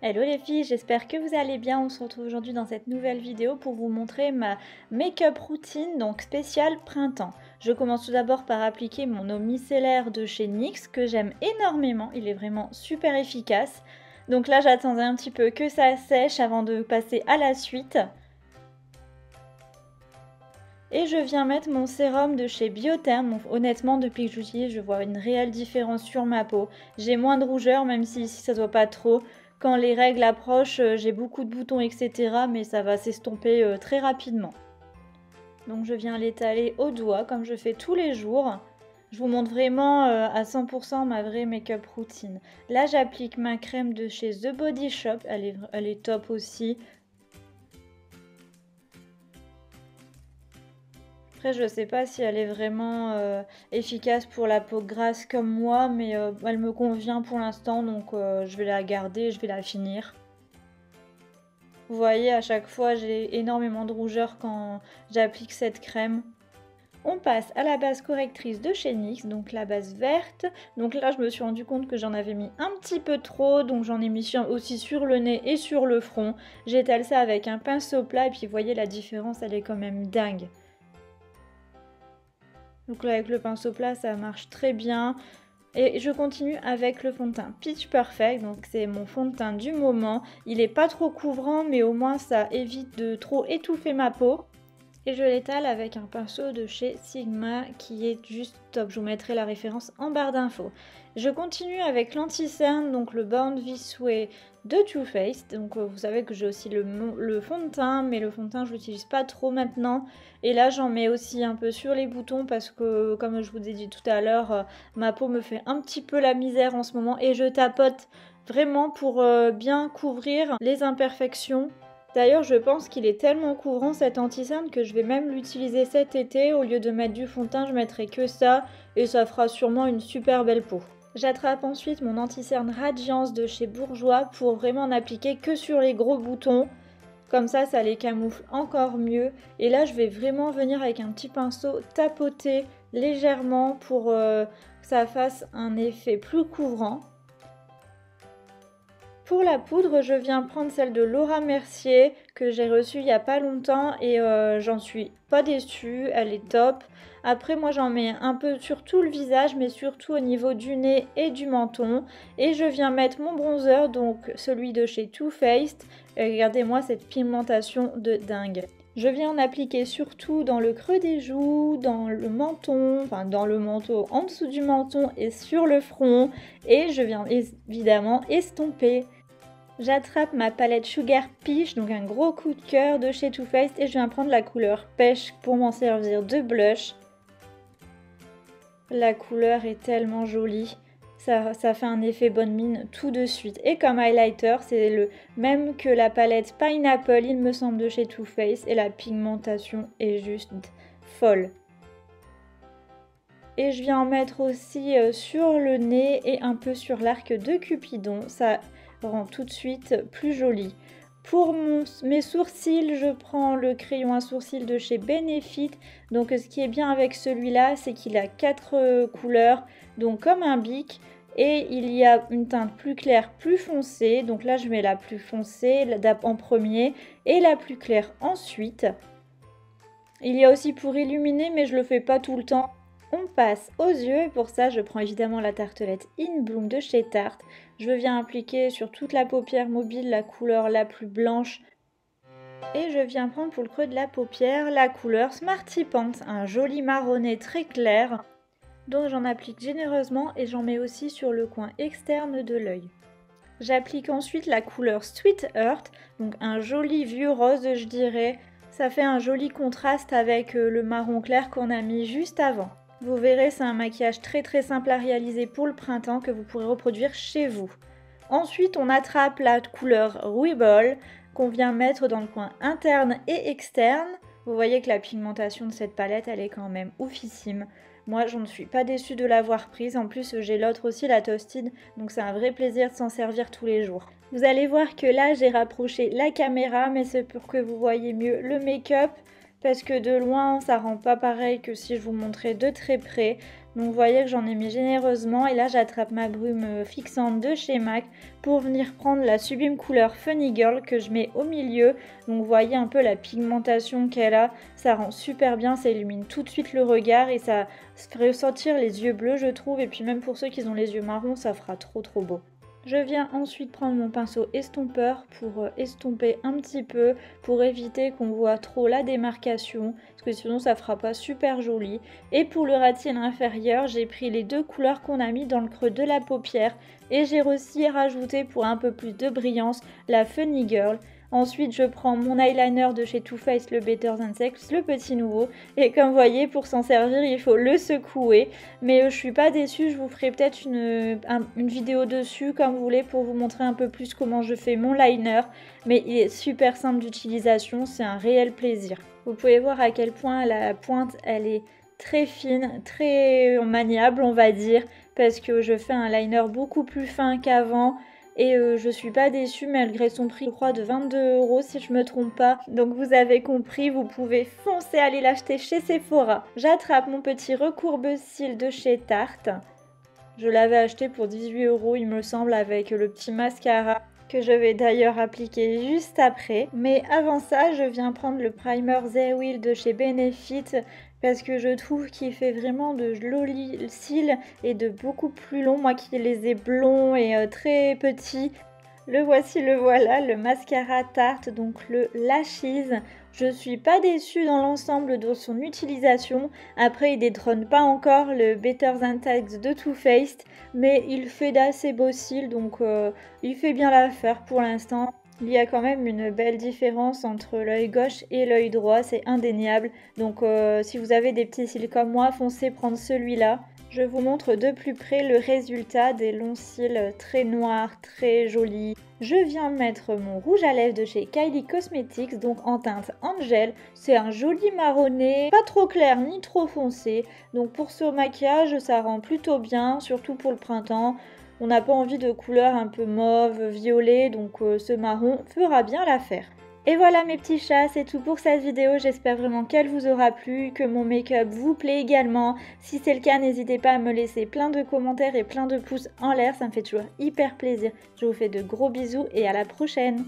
Hello les filles, j'espère que vous allez bien. On se retrouve aujourd'hui dans cette nouvelle vidéo pour vous montrer ma make-up routine, donc spéciale printemps. Je commence tout d'abord par appliquer mon eau micellaire de chez NYX que j'aime énormément, il est vraiment super efficace. Donc là j'attendais un petit peu que ça sèche avant de passer à la suite. Et je viens mettre mon sérum de chez Biotherm. Honnêtement, depuis que j'utilise, je vois une réelle différence sur ma peau. J'ai moins de rougeur, même si ici ça ne se voit pas trop. Quand les règles approchent, j'ai beaucoup de boutons, etc. Mais ça va s'estomper très rapidement. Donc je viens l'étaler au doigt, comme je fais tous les jours. Je vous montre vraiment à 100% ma vraie make-up routine. Là, j'applique ma crème de chez The Body Shop. Elle est top aussi. Après, je sais pas si elle est vraiment efficace pour la peau grasse comme moi, mais elle me convient pour l'instant, donc je vais la garder, je vais la finir. Vous voyez, à chaque fois, j'ai énormément de rougeur quand j'applique cette crème. On passe à la base correctrice de chez NYX, donc la base verte. Donc là, je me suis rendu compte que j'en avais mis un petit peu trop, donc j'en ai mis aussi sur le nez et sur le front. J'étale ça avec un pinceau plat, et puis vous voyez, la différence, elle est quand même dingue. Donc là avec le pinceau plat ça marche très bien. Et je continue avec le fond de teint Pitch Perfect, donc c'est mon fond de teint du moment. Il n'est pas trop couvrant mais au moins ça évite de trop étouffer ma peau. Et je l'étale avec un pinceau de chez Sigma qui est juste top. Je vous mettrai la référence en barre d'infos. Je continue avec l'anti-cerne, donc le Born This Way de Too Faced. Donc vous savez que j'ai aussi le fond de teint, mais le fond de teint je l'utilise pas trop maintenant. Et là j'en mets aussi un peu sur les boutons parce que comme je vous ai dit tout à l'heure, ma peau me fait un petit peu la misère en ce moment. Et je tapote vraiment pour bien couvrir les imperfections. D'ailleurs, je pense qu'il est tellement couvrant cet anti-cerne que je vais même l'utiliser cet été. Au lieu de mettre du fond de teint, je mettrai que ça et ça fera sûrement une super belle peau. J'attrape ensuite mon anti-cerne Radiance de chez Bourjois pour vraiment n'appliquer que sur les gros boutons. Comme ça les camoufle encore mieux. Et là, je vais vraiment venir avec un petit pinceau tapoter légèrement pour que ça fasse un effet plus couvrant. Pour la poudre, je viens prendre celle de Laura Mercier que j'ai reçue il n'y a pas longtemps et j'en suis pas déçue, elle est top. Après moi j'en mets un peu sur tout le visage mais surtout au niveau du nez et du menton. Et je viens mettre mon bronzer, donc celui de chez Too Faced. Regardez-moi cette pigmentation de dingue. Je viens en appliquer surtout dans le creux des joues, dans le menton, enfin dans le manteau en dessous du menton et sur le front. Et je viens évidemment estomper. J'attrape ma palette Sugar Peach, donc un gros coup de cœur de chez Too Faced, et je viens prendre la couleur Pêche pour m'en servir de blush. La couleur est tellement jolie. Ça fait un effet bonne mine tout de suite. Et comme highlighter, c'est le même que la palette Pineapple, il me semble, de chez Too Faced. Et la pigmentation est juste folle. Et je viens en mettre aussi sur le nez et un peu sur l'arc de Cupidon. Ça rend tout de suite plus joli. Pour mes sourcils, je prends le crayon à sourcils de chez Benefit. Donc ce qui est bien avec celui-là, c'est qu'il a 4 couleurs, donc comme un bic. Et il y a une teinte plus claire, plus foncée. Donc là, je mets la plus foncée en premier et la plus claire ensuite. Il y a aussi pour illuminer, mais je le fais pas tout le temps. On passe aux yeux et pour ça, je prends évidemment la tartelette In Bloom de chez Tarte. Je viens appliquer sur toute la paupière mobile la couleur la plus blanche. Et je viens prendre pour le creux de la paupière la couleur Smarty Pants, un joli marronné très clair. Donc j'en applique généreusement et j'en mets aussi sur le coin externe de l'œil. J'applique ensuite la couleur Sweet Heart, donc un joli vieux rose je dirais. Ça fait un joli contraste avec le marron clair qu'on a mis juste avant. Vous verrez, c'est un maquillage très simple à réaliser pour le printemps que vous pourrez reproduire chez vous. Ensuite, on attrape la couleur Rebel qu'on vient mettre dans le coin interne et externe. Vous voyez que la pigmentation de cette palette, elle est quand même oufissime. Moi, je ne suis pas déçue de l'avoir prise. En plus, j'ai l'autre aussi, la Toasted, donc c'est un vrai plaisir de s'en servir tous les jours. Vous allez voir que là, j'ai rapproché la caméra, mais c'est pour que vous voyez mieux le make-up. Parce que de loin, ça rend pas pareil que si je vous montrais de très près. Donc vous voyez que j'en ai mis généreusement et là j'attrape ma brume fixante de chez MAC pour venir prendre la sublime couleur Funny Girl que je mets au milieu. Donc vous voyez un peu la pigmentation qu'elle a, ça rend super bien, ça illumine tout de suite le regard et ça fait ressortir les yeux bleus je trouve, et puis même pour ceux qui ont les yeux marrons ça fera trop beau. Je viens ensuite prendre mon pinceau estompeur pour estomper un petit peu, pour éviter qu'on voit trop la démarcation, parce que sinon ça fera pas super joli. Et pour le ras de cils inférieur, j'ai pris les deux couleurs qu'on a mis dans le creux de la paupière, et j'ai aussi rajouté pour un peu plus de brillance la Funny Girl. Ensuite, je prends mon eyeliner de chez Too Faced, le Better Than Sex, le petit nouveau. Et comme vous voyez, pour s'en servir, il faut le secouer. Mais je suis pas déçue, je vous ferai peut-être une vidéo dessus, comme vous voulez, pour vous montrer un peu plus comment je fais mon liner. Mais il est super simple d'utilisation, c'est un réel plaisir. Vous pouvez voir à quel point la pointe, elle est très fine, très maniable, on va dire. Parce que je fais un liner beaucoup plus fin qu'avant. Et je suis pas déçue malgré son prix, je crois de 22 € si je me trompe pas. Donc vous avez compris, vous pouvez foncer aller l'acheter chez Sephora. J'attrape mon petit recourbe-cils de chez Tarte. Je l'avais acheté pour 18 € il me semble, avec le petit mascara que je vais d'ailleurs appliquer juste après. Mais avant ça, je viens prendre le primer They Will de chez Benefit parce que je trouve qu'il fait vraiment de jolis cils et de beaucoup plus longs. Moi qui les ai blonds et très petits, le voici, le voilà, le mascara Tarte, donc le Lashes. Je suis pas déçue dans l'ensemble de son utilisation. Après, il détrône pas encore le Better Than Sex de Too Faced, mais il fait d'assez beaux cils, donc il fait bien l'affaire pour l'instant. Il y a quand même une belle différence entre l'œil gauche et l'œil droit, c'est indéniable. Donc si vous avez des petits cils comme moi, foncez prendre celui-là. Je vous montre de plus près le résultat des longs cils très noirs, très jolis. Je viens mettre mon rouge à lèvres de chez Kylie Cosmetics, donc en teinte Angel. C'est un joli marronné, pas trop clair ni trop foncé. Donc pour ce maquillage, ça rend plutôt bien, surtout pour le printemps. On n'a pas envie de couleurs un peu mauve, violet, donc ce marron fera bien l'affaire. Et voilà mes petits chats, c'est tout pour cette vidéo, j'espère vraiment qu'elle vous aura plu, que mon make-up vous plaît également. Si c'est le cas, n'hésitez pas à me laisser plein de commentaires et plein de pouces en l'air, ça me fait toujours hyper plaisir. Je vous fais de gros bisous et à la prochaine.